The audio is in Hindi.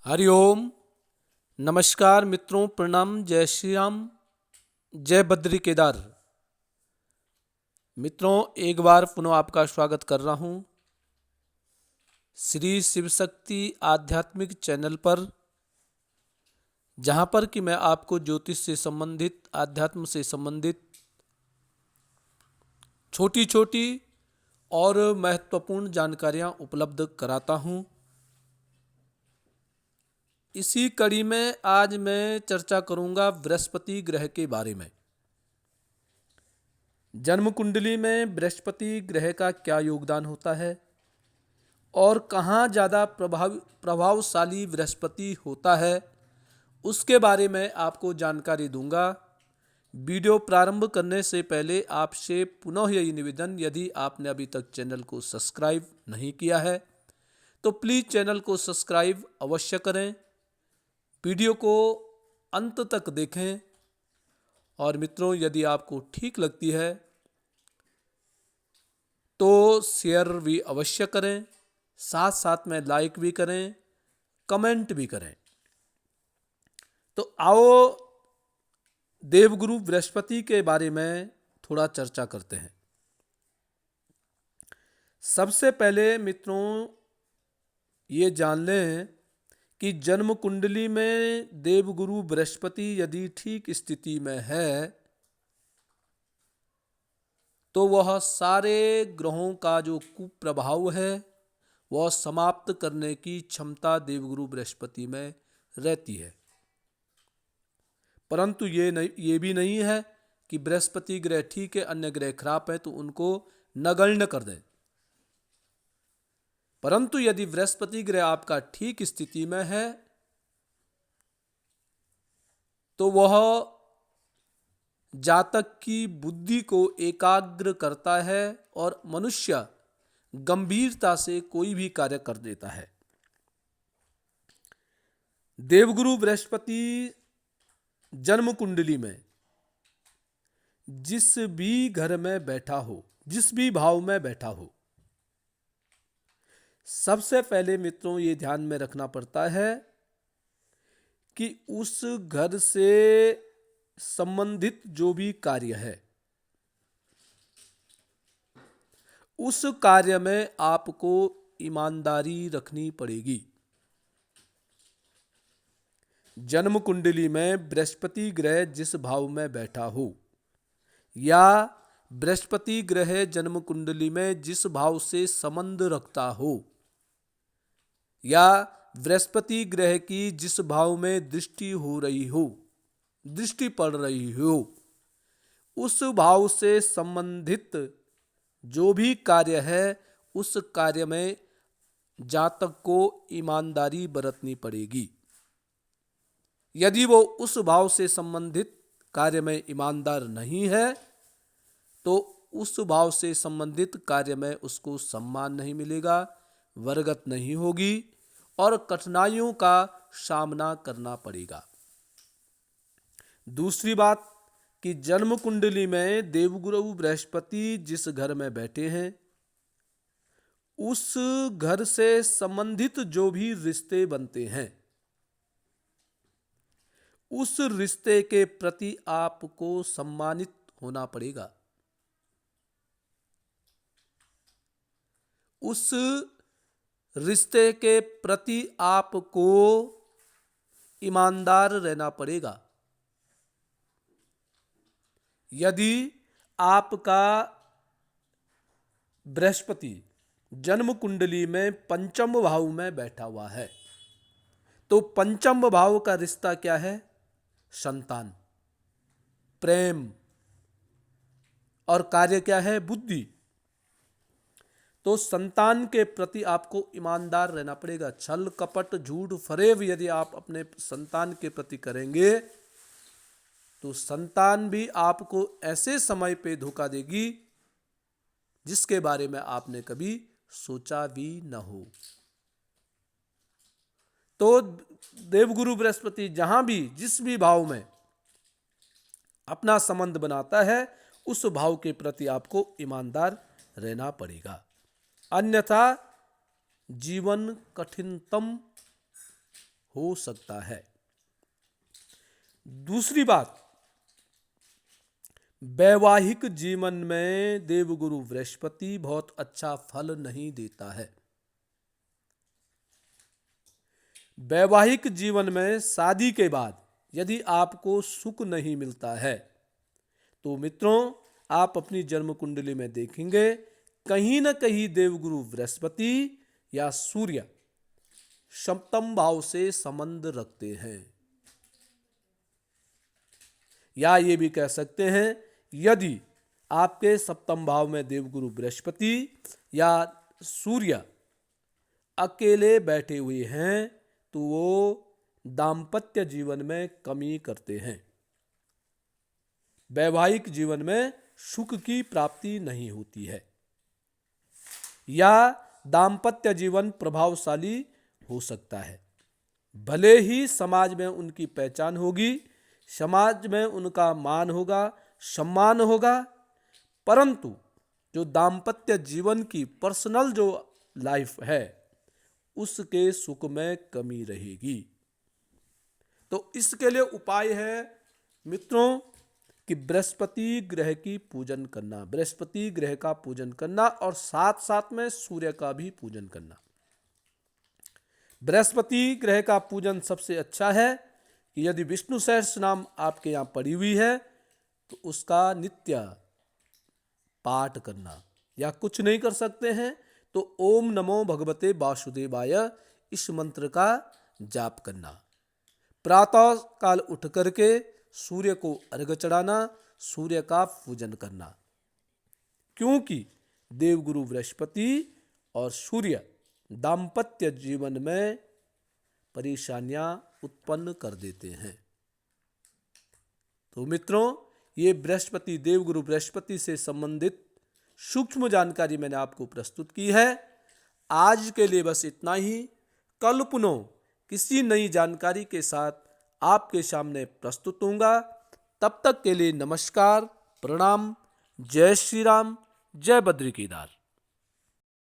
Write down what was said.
हरिओम। नमस्कार मित्रों, प्रणाम, जय श्री राम, जय बद्री केदार। मित्रों, एक बार पुनः आपका स्वागत कर रहा हूँ श्री शिव शक्ति आध्यात्मिक चैनल पर, जहाँ पर कि मैं आपको ज्योतिष से संबंधित, आध्यात्म से संबंधित छोटी छोटी और महत्वपूर्ण जानकारियाँ उपलब्ध कराता हूँ। इसी कड़ी में आज मैं चर्चा करूंगा बृहस्पति ग्रह के बारे में। जन्म कुंडली में बृहस्पति ग्रह का क्या योगदान होता है और कहाँ ज़्यादा प्रभावशाली बृहस्पति होता है, उसके बारे में आपको जानकारी दूंगा। वीडियो प्रारंभ करने से पहले आपसे पुनः यही निवेदन, यदि आपने अभी तक चैनल को सब्सक्राइब नहीं किया है तो प्लीज़ चैनल को सब्सक्राइब अवश्य करें, वीडियो को अंत तक देखें और मित्रों, यदि आपको ठीक लगती है तो शेयर भी अवश्य करें, साथ साथ में लाइक भी करें, कमेंट भी करें। तो आओ देवगुरु बृहस्पति के बारे में थोड़ा चर्चा करते हैं। सबसे पहले मित्रों ये जान लें कि जन्म कुंडली में देवगुरु बृहस्पति यदि ठीक स्थिति में है तो वह सारे ग्रहों का जो कुप्रभाव है वह समाप्त करने की क्षमता देवगुरु बृहस्पति में रहती है। परंतु ये भी नहीं है कि बृहस्पति ग्रह ठीक है, अन्य ग्रह खराब है तो उनको नगण्य कर दें। परंतु यदि बृहस्पति ग्रह आपका ठीक स्थिति में है तो वह जातक की बुद्धि को एकाग्र करता है और मनुष्य गंभीरता से कोई भी कार्य कर देता है। देवगुरु बृहस्पति जन्म कुंडली में जिस भी घर में बैठा हो, जिस भी भाव में बैठा हो, सबसे पहले मित्रों ये ध्यान में रखना पड़ता है कि उस घर से संबंधित जो भी कार्य है उस कार्य में आपको ईमानदारी रखनी पड़ेगी। जन्म कुंडली में बृहस्पति ग्रह जिस भाव में बैठा हो या बृहस्पति ग्रह जन्म कुंडली में जिस भाव से संबंध रखता हो या बृहस्पति ग्रह की जिस भाव में दृष्टि हो रही हो, दृष्टि पड़ रही हो, उस भाव से संबंधित जो भी कार्य है उस कार्य में जातक को ईमानदारी बरतनी पड़ेगी। यदि वो उस भाव से संबंधित कार्य में ईमानदार नहीं है तो उस भाव से संबंधित कार्य में उसको सम्मान नहीं मिलेगा, वर्गत नहीं होगी और कठिनाइयों का सामना करना पड़ेगा। दूसरी बात कि जन्म कुंडली में देवगुरु बृहस्पति जिस घर में बैठे हैं उस घर से संबंधित जो भी रिश्ते बनते हैं उस रिश्ते के प्रति आपको सम्मानित होना पड़ेगा। उस रिश्ते के प्रति आपको ईमानदार रहना पड़ेगा। यदि आपका बृहस्पति जन्म कुंडली में पंचम भाव में बैठा हुआ है तो पंचम भाव का रिश्ता क्या है? संतान, प्रेम और कार्य क्या है? बुद्धि। तो संतान के प्रति आपको ईमानदार रहना पड़ेगा। छल कपट झूठ फरेब यदि आप अपने संतान के प्रति करेंगे तो संतान भी आपको ऐसे समय पे धोखा देगी जिसके बारे में आपने कभी सोचा भी न हो। तो देवगुरु बृहस्पति जहां भी जिस भी भाव में अपना संबंध बनाता है उस भाव के प्रति आपको ईमानदार रहना पड़ेगा, अन्यथा जीवन कठिनतम हो सकता है। दूसरी बात, वैवाहिक जीवन में देवगुरु बृहस्पति बहुत अच्छा फल नहीं देता है। वैवाहिक जीवन में शादी के बाद यदि आपको सुख नहीं मिलता है तो मित्रों, आप अपनी जन्म कुंडली में देखेंगे कहीं न कहीं देवगुरु बृहस्पति या सूर्य सप्तम भाव से संबंध रखते हैं। या ये भी कह सकते हैं, यदि आपके सप्तम भाव में देवगुरु बृहस्पति या सूर्य अकेले बैठे हुए हैं तो वो दाम्पत्य जीवन में कमी करते हैं, वैवाहिक जीवन में सुख की प्राप्ति नहीं होती है, या दाम्पत्य जीवन प्रभावशाली हो सकता है। भले ही समाज में उनकी पहचान होगी, समाज में उनका मान होगा, सम्मान होगा, परंतु जो दाम्पत्य जीवन की पर्सनल जो लाइफ है उसके सुख में कमी रहेगी। तो इसके लिए उपाय है मित्रों कि बृहस्पति ग्रह की पूजन करना, बृहस्पति ग्रह का पूजन करना और साथ साथ में सूर्य का भी पूजन करना। बृहस्पति ग्रह का पूजन सबसे अच्छा है कि यदि विष्णु सहस्त्र नाम आपके यहाँ पड़ी हुई है तो उसका नित्य पाठ करना, या कुछ नहीं कर सकते हैं तो ओम नमो भगवते वासुदेवाय इस मंत्र का जाप करना। प्रातः काल उठ करके सूर्य को अर्घ्य चढ़ाना, सूर्य का पूजन करना, क्योंकि देवगुरु बृहस्पति और सूर्य दाम्पत्य जीवन में परेशानियां उत्पन्न कर देते हैं। तो मित्रों, ये बृहस्पति, देवगुरु बृहस्पति से संबंधित सूक्ष्म जानकारी मैंने आपको प्रस्तुत की है। आज के लिए बस इतना ही। कल पुनः किसी नई जानकारी के साथ आपके सामने प्रस्तुत होऊंगा। तब तक के लिए नमस्कार, प्रणाम, जय श्री राम, जय बद्री केदार।